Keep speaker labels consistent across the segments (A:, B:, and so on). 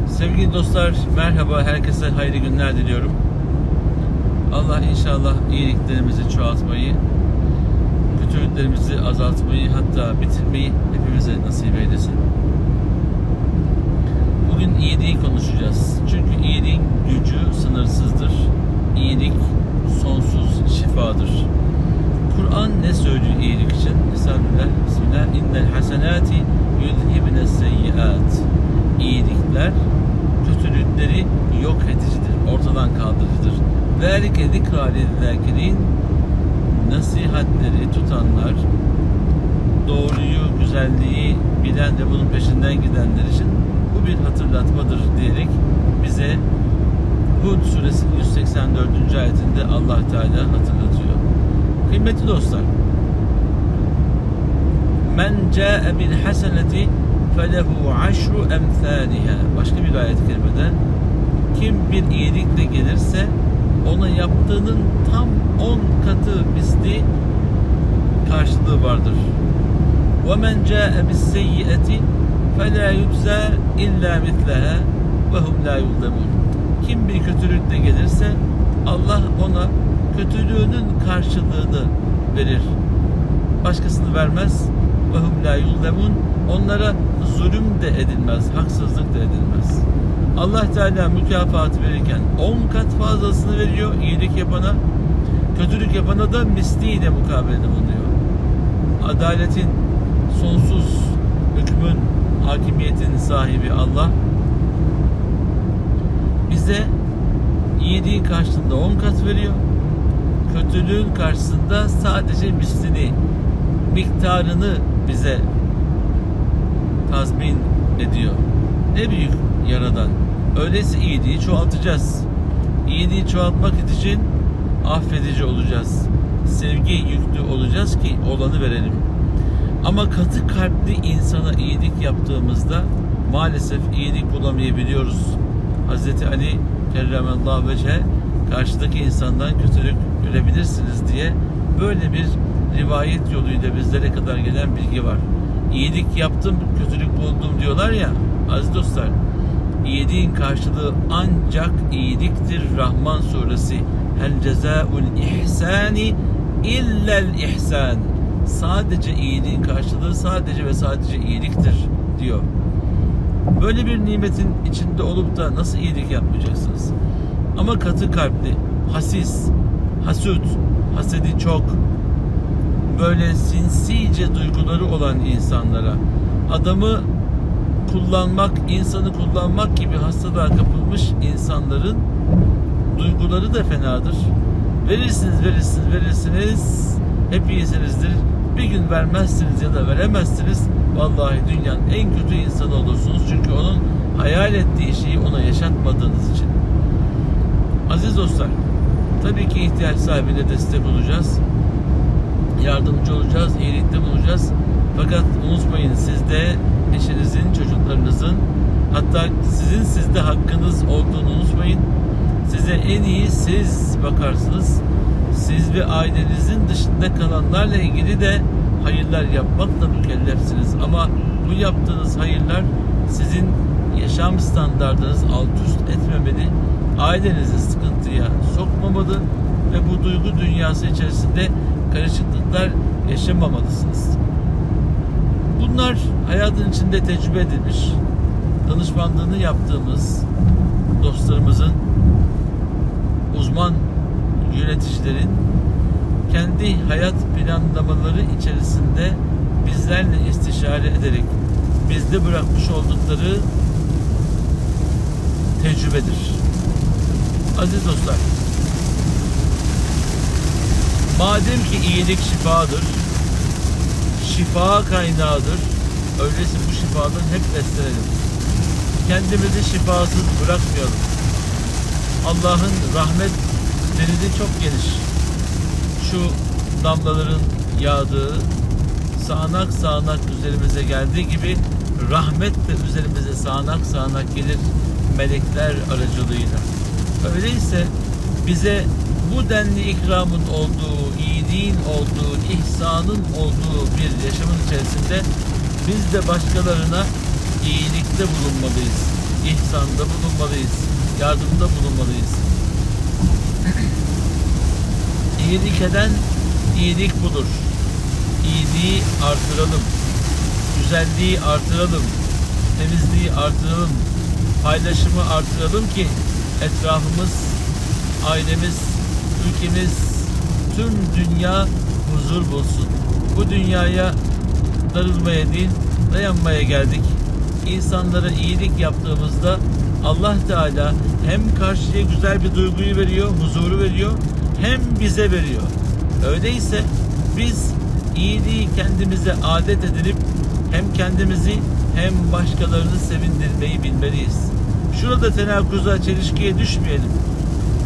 A: Sevgili dostlar, merhaba, herkese hayırlı günler diliyorum. Allah inşallah iyiliklerimizi çoğaltmayı, kötülüklerimizi azaltmayı, hatta bitirmeyi hepimize nasip eylesin. Bugün iyiliği konuşacağız. Çünkü iyiliğin gücü sınırsızdır. İyilik sonsuz şifadır. Kur'an ne söylüyor iyilik için? Bismillah. İnnel hasenati yudhibne seyyiat. İyilikler kötülükleri yok edicidir, ortadan kaldırıcıdır. Velike zikra lizzakirin, nasihatleri tutanlar, doğruyu, güzelliği bilen ve bunun peşinden gidenler için bu bir hatırlatmadır diyerek bize Hud suresinin 184. ayetinde Allah Teala hatırlatıyor. Kıymetli dostlar, men ca'e bil haseneti felehu aşru emthaliha. Başka bir ayet-i kerimede kim bir iyilikle gelirse ona yaptığının tam 10 katı misli karşılığı vardır. Ve men ca'e bis seyyiati fela yujza illa mithlaha ve hum la yuzlamun. Kim bir kötülükle gelirse Allah ona kötülüğünün karşılığını verir. Başkasını vermez. Ve hum la yuzlamun. Onlara zulüm de edilmez, haksızlık da edilmez. Allah Teala mükafatı verirken 10 kat fazlasını veriyor iyilik yapana, kötülük yapana da misliyle mukabelede bulunuyor. Adaletin, sonsuz hükmün, hakimiyetin sahibi Allah bize iyiliğin karşılığında 10 kat veriyor. Kötülüğün karşısında sadece mislini, miktarını bize tazmin ediyor. Ne büyük Yaradan. Öyleyse iyiliği çoğaltacağız. İyiliği çoğaltmak için affedici olacağız. Sevgi yüklü olacağız ki olanı verelim. Ama katı kalpli insana iyilik yaptığımızda maalesef iyilik bulamayabiliyoruz. Hz. Ali kerremallahu vece karşıdaki insandan kötülük görebilirsiniz diye böyle bir rivayet yoluyla bizlere kadar gelen bilgi var. İyilik yaptım, kötülük buldum diyorlar ya aziz dostlar. İyiliğin karşılığı ancak iyiliktir. Rahman suresi. Hel cezaul ihsani illel ihsan. Sadece iyiliğin karşılığı sadece ve sadece iyiliktir diyor. Böyle bir nimetin içinde olup da nasıl iyilik yapmayacaksınız? Ama katı kalpli, hasis, hasut, hasedi çok, böyle sinsice duyguları olan insanlara, adamı kullanmak, insanı kullanmak gibi hastalığa kapılmış insanların duyguları da fenadır. Verirsiniz, hep iyisinizdir. Bir gün vermezsiniz ya da veremezsiniz. Vallahi dünyanın en kötü insanı olursunuz. Çünkü onun hayal ettiği şeyi ona yaşatmadığınız için. Aziz dostlar, tabii ki ihtiyaç sahibine destek olacağız. Yardımcı olacağız, iyilikte bulunacağız. Fakat unutmayın, sizde, eşinizin, çocuklarınızın, hatta sizde hakkınız olduğunu unutmayın. Size en iyi siz bakarsınız. Siz ve ailenizin dışında kalanlarla ilgili de hayırlar yapmakla mükellefsiniz. Ama bu yaptığınız hayırlar sizin yaşam standartınız alt üst etmemeli, ailenizi sıkıntıya sokmamalı ve bu duygu dünyası içerisinde karışıklıklar yaşamamalısınız. Bunlar hayatın içinde tecrübe edilmiş, danışmanlığını yaptığımız dostlarımızın, uzman yöneticilerin kendi hayat planlamaları içerisinde bizlerle istişare ederek bizde bırakmış oldukları tecrübedir. Aziz dostlar, madem ki iyilik şifadır, şifa kaynağıdır, öyleyse bu şifadan hep beslenelim. Kendimizi şifasız bırakmayalım. Allah'ın rahmet denizi çok geniş. Şu damlaların yağdığı, sağanak sağanak üzerimize geldiği gibi rahmet de üzerimize sağanak sağanak gelir melekler aracılığıyla. Öyleyse bize bu denli ikramın olduğu, iyiliğin olduğu, ihsanın olduğu bir yaşamın içerisinde biz de başkalarına iyilikte bulunmalıyız. İhsanda bulunmalıyız. Yardımda bulunmalıyız. İyilik eden iyilik budur. İyiliği artıralım. Güzelliği artıralım. Temizliği artıralım. Paylaşımı artıralım ki etrafımız, ailemiz, ülkemiz, tüm dünya huzur bulsun. Bu dünyaya darılmaya değil, dayanmaya geldik. İnsanlara iyilik yaptığımızda Allah Teala hem karşıya güzel bir duyguyu veriyor, huzuru veriyor, hem bize veriyor. Öyleyse biz iyiliği kendimize adet edinip hem kendimizi hem başkalarını sevindirmeyi bilmeliyiz. Şurada tenakkuza, çelişkiye düşmeyelim.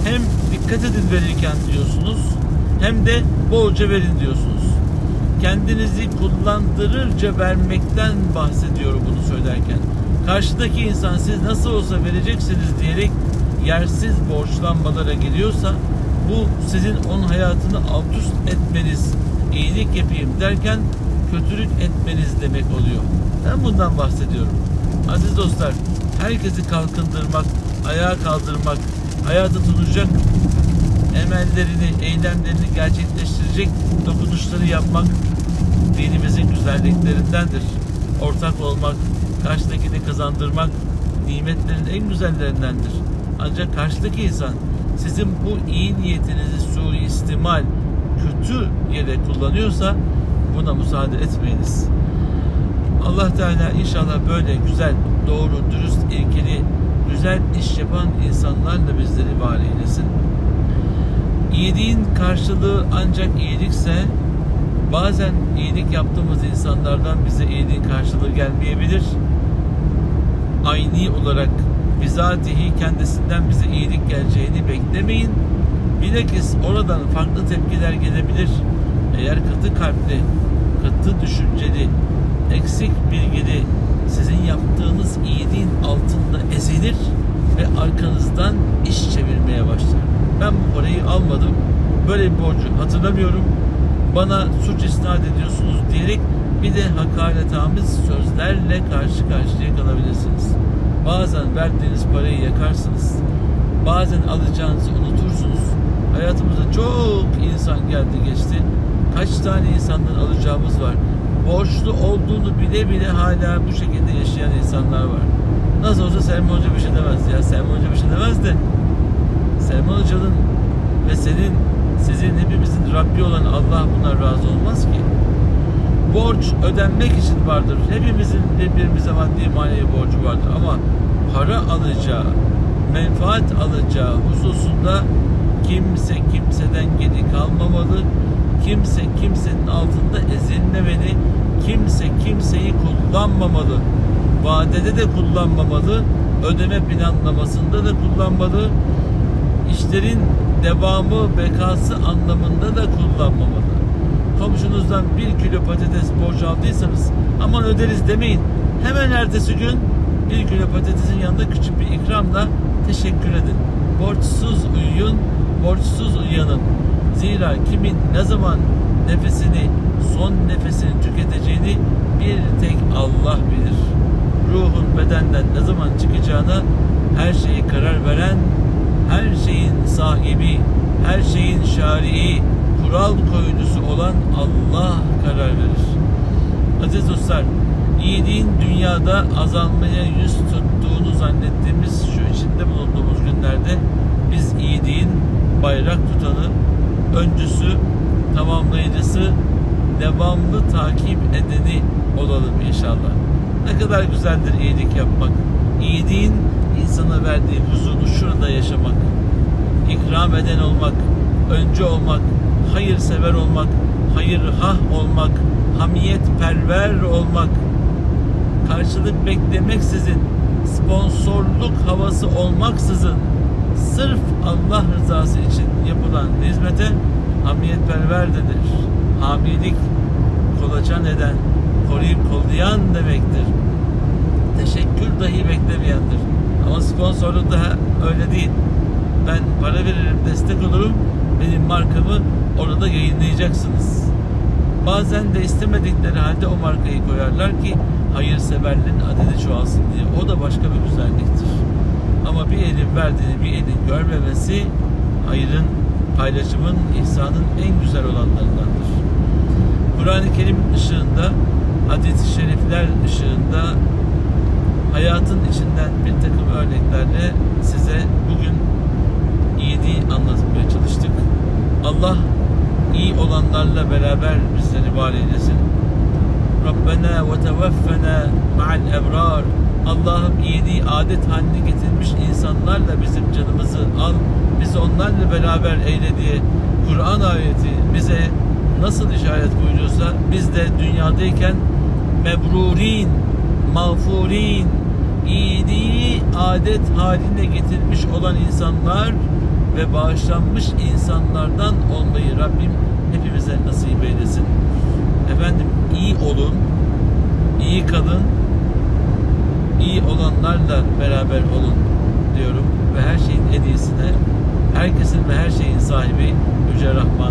A: Hem dikkat edin verirken diyorsunuz, hem de bolca verin diyorsunuz. Kendinizi kullandırırca vermekten bahsediyorum bunu söylerken. Karşıdaki insan siz nasıl olsa vereceksiniz diyerek yersiz borçlanmalara geliyorsa bu sizin onun hayatını alt üst etmeniz, iyilik yapayım derken kötülük etmeniz demek oluyor. Ben bundan bahsediyorum. Aziz dostlar, herkesi kalkındırmak, ayağa kaldırmak, hayata tutunacak emellerini, eylemlerini gerçekleştirecek dokunuşları yapmak dinimizin güzelliklerindendir. Ortak olmak, karşıdakini kazandırmak nimetlerin en güzellerindendir. Ancak karşıdaki insan sizin bu iyi niyetinizi suistimal, kötü yere kullanıyorsa buna müsaade etmeyiniz. Allah Teala inşallah böyle güzel, doğru, dürüst, ilkeli, güzel iş yapan insanlarla bizleri var eylesin. İyiliğin karşılığı ancak iyilikse bazen iyilik yaptığımız insanlardan bize iyiliğin karşılığı gelmeyebilir. Ayni olarak bizatihi kendisinden bize iyilik geleceğini beklemeyin. Bilakis oradan farklı tepkiler gelebilir. Eğer katı kalpli, katı düşünceli, eksik bilgili sizin yaptığınız iyiliğin altında ezilir ve arkanızdan iş çevirmeye başlar. Ben bu parayı almadım, böyle bir borcu hatırlamıyorum, bana suç isnat ediyorsunuz diyerek bir de hakaretamiz sözlerle karşı karşıya kalabilirsiniz. Bazen verdiğiniz parayı yakarsınız. Bazen alacağınızı unutursunuz. Hayatımızda çok insan geldi geçti. Kaç tane insandan alacağımız var. Borçlu olduğunu bile bile hala bu şekilde yaşayan insanlar var. Nasıl olsa Selman Hoca bir şey demez. Ya Selman Hoca bir şey demez de Selman Hoca'nın ve sizin hepimizin Rabbi olan Allah buna razı olmaz ki. Borç ödenmek için vardır. Hepimizin birbirimize maddi manevi borcu vardır ama para alacağı, menfaat alacağı hususunda kimse kimseden geri kalmamalı. Kimse kimsenin altında ezilmemeli. Kimse kimseyi kullanmamalı. Vadede de kullanmamalı. Ödeme planlamasında da kullanmalı. İşlerin devamı, bekası anlamında da kullanmamalı. Komşunuzdan 1 kilo patates borç aldıysanız aman öderiz demeyin. Hemen ertesi gün 1 kilo patatesin yanında küçük bir ikramla teşekkür edin. Borçsuz uyuyun, borçsuz uyanın. Zira kimin ne zaman nefesini, son nefesini tüketeceğini bir tek Allah bilir. Ruhun bedenden ne zaman çıkacağına her şeyi karar veren, her şeyin sahibi, her şeyin şarii, kural koyucusu olan Allah karar verir. Aziz dostlar, iyiliğin dünyada azalmaya yüz tuttuğunu zannettiğimiz şu içinde bulunduğumuz günlerde biz iyiliğin bayrak tutanı, öncüsü, tamamlayıcısı, devamlı takip edeni olalım inşallah. Ne kadar güzeldir iyilik yapmak. İyiliğin insana verdiği huzuru şurada yaşamak. İkram eden olmak, öncü olmak, hayırsever olmak, hayırhah olmak, hamiyetperver olmak, karşılık beklemeksizin, sponsorluk havası olmaksızın sırf Allah rızası için yapılan hizmete hamiyetperver denir. Hamilik, kolaçan eden, koruyup kollayan demektir. Teşekkür dahi beklemeyendir. Ama sponsorluk daha öyle değil. Ben para veririm, destek olurum, markamı orada yayınlayacaksınız. Bazen de istemedikleri halde o markayı koyarlar ki hayırseverlerin adedi çoğalsın diye. O da başka bir güzelliktir. Ama bir elin verdiğini bir elin görmemesi hayırın, paylaşımın, ihsanın en güzel olanlarındandır. Kur'an-ı Kerim ışığında, hadis-i şerifler ışığında, hayatın içinden bir takım örneklerle size bugün iyiliği anlatmaya çalıştık. Allah iyi olanlarla beraber bizleri var eylesin. Rabbena ve tevaffena ma'al ebrar. Allah'ım iyiliği adet haline getirmiş insanlarla bizim canımızı al, bizi onlarla beraber eyle diye Kur'an ayeti bize nasıl işaret buyuruyorsa biz de dünyadayken mebrurin, mağfurin, iyiliği adet haline getirmiş olan insanlar ve bağışlanmış insanlardan olmayı Rabbim hepimize nasip eylesin. Efendim iyi olun, iyi kalın, iyi olanlarla beraber olun diyorum ve her şeyin en iyisine, herkesin ve her şeyin sahibi Yüce Rahman